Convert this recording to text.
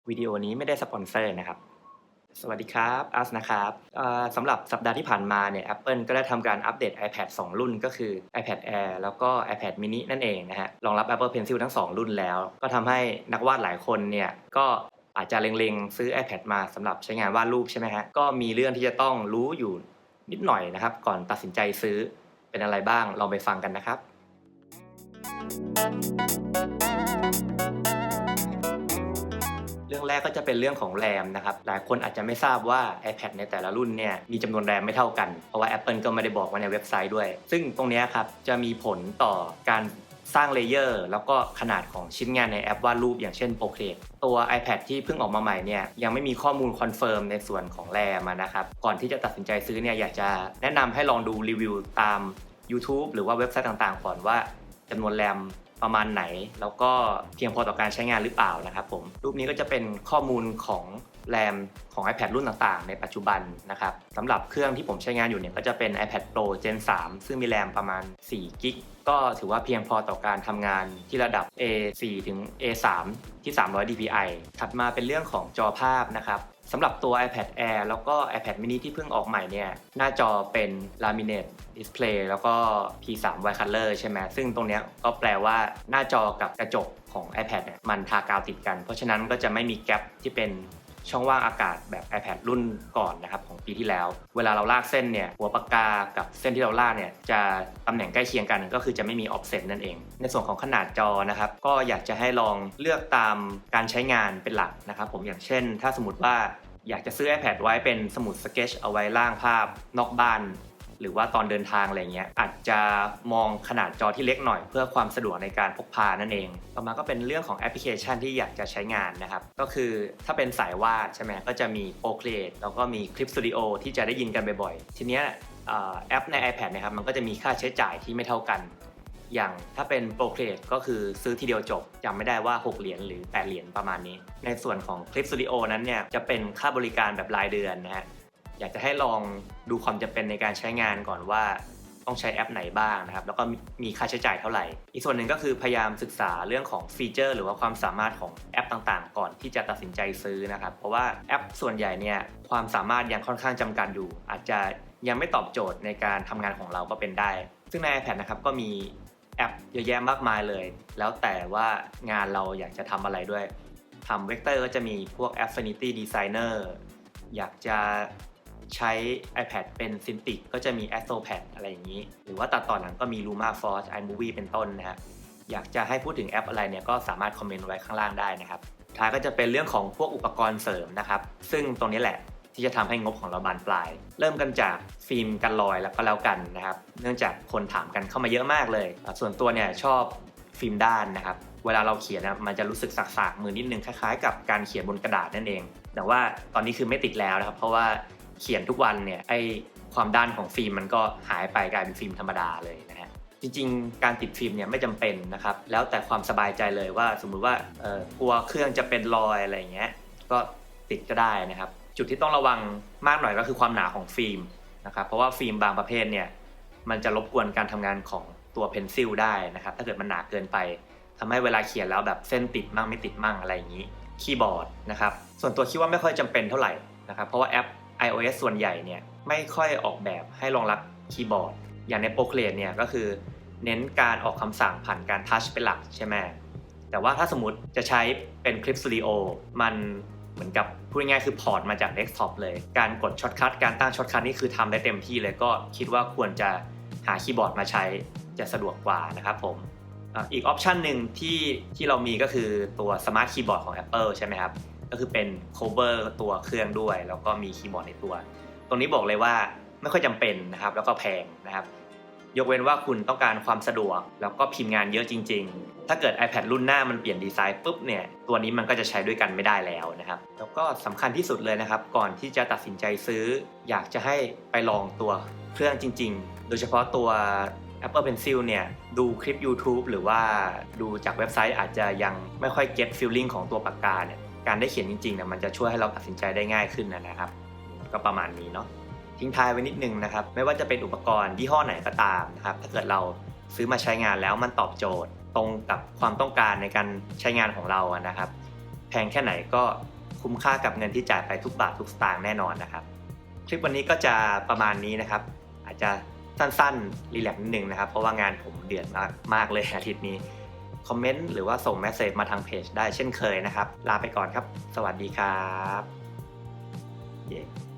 วิดีโอนี้ไม่ได้สปอนเซอร์นะครับสวัสดีครับอัสนะครับสำหรับสัปดาห์ที่ผ่านมาเนี่ย Apple ก็ได้ทำการอัปเดต iPad 2 รุ่นก็คือ iPad Air แล้วก็ iPad mini นั่นเองนะฮะรองรับ Apple Pencil ทั้ง2รุ่นแล้วก็ทำให้นักวาดหลายคนเนี่ยก็อาจจะเล็งๆซื้อ iPad มาสำหรับใช้งานวาดรูปใช่ไหมฮะก็มีเรื่องที่จะต้องรู้อยู่นิดหน่อยนะครับก่อนตัดสินใจซื้อเป็นอะไรบ้างลองไปฟังกันนะครับ เรื่องแรกก็จะเป็นเรื่องของแรมนะครับหลายคนอาจจะไม่ทราบว่า iPad ในแต่ละรุ่นเนี่ยมีจำนวนแรมไม่เท่ากันเพราะว่า Apple ก็ไม่ได้บอกไว้ในเว็บไซต์ด้วยซึ่งตรงนี้ครับจะมีผลต่อการสร้างเลเยอร์แล้วก็ขนาดของชิ้นงานในแอปวาดรูปอย่างเช่น Procreate ตัว iPad ที่เพิ่งออกมาใหม่เนี่ยยังไม่มีข้อมูลคอนเฟิร์มในส่วนของแรมนะครับก่อนที่จะตัดสินใจซื้อเนี่ยอยากจะแนะนำให้ลองดูรีวิวตาม YouTube หรือว่าเว็บไซต์ต่างๆก่อนว่าจำนวนแรมประมาณไหนแล้วก็เพียงพอต่อการใช้งานหรือเปล่านะครับผมรูปนี้ก็จะเป็นข้อมูลของแรมของ iPad รุ่นต่างๆในปัจจุบันนะครับสำหรับเครื่องที่ผมใช้งานอยู่เนี่ยก็จะเป็น iPad Pro Gen 3 ซึ่งมีแรมประมาณ4 กิกก็ถือว่าเพียงพอต่อการทำงานที่ระดับ A4 ถึง A3 ที่300 dpi ถัดมาเป็นเรื่องของจอภาพนะครับสำหรับตัว iPad Air แล้วก็ iPad mini ที่เพิ่งออกใหม่เนี่ยหน้าจอเป็น Laminate Display แล้วก็ P3 Wide Color ใช่ไหมซึ่งตรงนี้ก็แปลว่าหน้าจอกับกระจกของ iPad เนี่ยมันทากาวติดกันเพราะฉะนั้นก็จะไม่มีแกปที่เป็นช่องว่างอากาศแบบ iPad รุ่นก่อนนะครับของปีที่แล้วเวลาเราลากเส้นเนี่ยหัวปากกากับเส้นที่เราลากเนี่ยจะตำแหน่งใกล้เคียงกันก็คือจะไม่มี offset นั่นเองในส่วนของขนาดจอนะครับก็อยากจะให้ลองเลือกตามการใช้งานเป็นหลักนะครับผมอย่างเช่นถ้าสมมติว่าอยากจะซื้อ iPad ไว้เป็นสมุดสเก็ตช์เอาไว้ร่างภาพนอกบ้านหรือว่าตอนเดินทางอะไรเงี้ยอาจจะมองขนาดจอที่เล็กหน่อยเพื่อความสะดวกในการพกพานั่นเองต่อมาก็เป็นเรื่องของแอปพลิเคชันที่อยากจะใช้งานนะครับก็คือถ้าเป็นสายวาดใช่ไหมก็จะมี Procreate แล้วก็มี Clip Studio ที่จะได้ยินกันบ่อยๆทีเนี้ยแอปใน iPad นะครับมันก็จะมีค่าใช้จ่ายที่ไม่เท่ากันอย่างถ้าเป็น Procreate ก็คือซื้อทีเดียวจบจำไม่ได้ว่า6 เหรียญหรือ8 เหรียญประมาณนี้ในส่วนของ Clip Studio นั้นเนี่ยจะเป็นค่าบริการแบบรายเดือนนะฮะอยากจะให้ลองดูความจำเป็นในการใช้งานก่อนว่าต้องใช้แอปไหนบ้างนะครับแล้วก็มีค่าใช้จ่ายเท่าไหร่อีกส่วนหนึ่งก็คือพยายามศึกษาเรื่องของฟีเจอร์หรือว่าความสามารถของแอปต่างๆก่อนที่จะตัดสินใจซื้อนะครับเพราะว่าแอปส่วนใหญ่เนี่ยความสามารถยังค่อนข้างจำกัดอยู่อาจจะยังไม่ตอบโจทย์ในการทำงานของเราก็เป็นได้ซึ่งใน iPad นะครับก็มีแอปเยอะแยะมากมายเลยแล้วแต่ว่างานเราอยากจะทำอะไรด้วยทำเวกเตอร์ก็จะมีพวก Affinity Designer อยากจะใช้ iPad เป็น Cintiq ก็จะมี AstroPad อะไรอย่างนี้หรือว่าตัดต่อหนังก็มี LumaForge iMovie เป็นต้นนะฮะอยากจะให้พูดถึงแอปอะไรเนี่ยก็สามารถคอมเมนต์ไว้ข้างล่างได้นะครับท้ายก็จะเป็นเรื่องของพวกอุปกรณ์เสริมนะครับซึ่งตรงนี้แหละที่จะทำให้งบของเราบานปลายเริ่มกันจากฟิล์มกันรอยแล้วก็แล้วกันนะครับเนื่องจากคนถามกันเข้ามาเยอะมากเลยส่วนตัวเนี่ยชอบฟิล์มด้านนะครับเวลาเราเขียนนะมันจะรู้สึกสากๆมือนิดนึงคล้ายๆกับการเขียนบนกระดาษนั่นเองแต่ว่าตอนนี้คือไม่ติดแล้วนะครับเพราะว่าเขียนทุกวันเนี่ยไอความด้านของฟิล์มมันก็หายไปกลายเป็นฟิล์มธรรมดาเลยนะฮะจริงๆการติดฟิล์มเนี่ยไม่จำเป็นนะครับแล้วแต่ความสบายใจเลยว่าสมมุติว่ากลัวเครื่องจะเป็นรอยอะไรอย่างเงี้ยก็ติดก็ได้นะครับจุดที่ต้องระวังมากหน่อยก็คือความหนาของฟิล์มนะครับเพราะว่าฟิล์มบางประเภทเนี่ยมันจะรบกวนการทำงานของตัวเพนซิลได้นะครับถ้าเกิดมันหนาเกินไปทำให้เวลาเขียนแล้วแบบเส้นติดมั่งไม่ติดมั่งอะไรอย่างนี้คีย์บอร์ดนะครับส่วนตัวคิดว่าไม่ค่อยจำเป็นเท่าไหร่นะครับเพราะว่าแอป iOS ส่วนใหญ่เนี่ยไม่ค่อยออกแบบให้รองรับคีย์บอร์ดอย่างใน Procreate เนี่ยก็คือเน้นการออกคำสั่งผ่านการทัชเป็นหลักใช่ไหมแต่ว่าถ้าสมมติจะใช้เป็น Clip Studio มันเหมือนกับพูดง่ายๆคือพอร์ตมาจากเดสก์ท็อปเลยการกดช็อตคัทการตั้งช็อตคัทนี่คือทำได้เต็มที่เลยก็คิดว่าควรจะหาคีย์บอร์ดมาใช้จะสะดวกกว่านะครับผมอีกออปชันหนึ่งที่เรามีก็คือตัว Smart Keyboard ของ Apple ใช่ไหมครับก็คือเป็น cover ตัวเครื่องด้วยแล้วก็มีคีย์บอร์ดในตัวตรงนี้บอกเลยว่าไม่ค่อยจำเป็นนะครับแล้วก็แพงนะครับยกเว้นว่าคุณต้องการความสะดวกแล้วก็พิมพ์งานเยอะจริงๆถ้าเกิด iPad รุ่นหน้ามันเปลี่ยนดีไซน์ปุ๊บเนี่ยตัวนี้มันก็จะใช้ด้วยกันไม่ได้แล้วนะครับแล้วก็สำคัญที่สุดเลยนะครับก่อนที่จะตัดสินใจซื้ออยากจะให้ไปลองตัวเครื่องจริงๆโดยเฉพาะตัว Apple Pencil เนี่ยดูคลิป YouTube หรือว่าดูจากเว็บไซต์อาจจะยังไม่ค่อย get feeling ของตัวปากกาเนี่ยการได้เขียนจริงๆเนี่ยมันจะช่วยให้เราตัดสินใจได้ง่ายขึ้นนะครับก็ประมาณนี้เนาะทิ้งท้ายไว้นิดนึงนะครับไม่ว่าจะเป็นอุปกรณ์ยี่ห้อไหนก็ตามนะครับถ้าเกิดเราซื้อมาใช้งานแล้วมันตอบโจทย์ตรงกับความต้องการในการใช้งานของเรานะครับแพงแค่ไหนก็ คุ้มค่ากับเงินที่จ่ายไปทุกบาททุกสตางค์แน่นอนนะครับคลิปวันนี้ก็จะประมาณนี้นะครับอาจจะสั้นๆรีแลกซ์นิดนึงนะครับเพราะว่างานผมเดือดมากเลยอาทิตย์นี้คอมเมนต์หรือว่าส่งเมสเซจมาทางเพจได้เช่นเคยนะครับลาไปก่อนครับสวัสดีครับ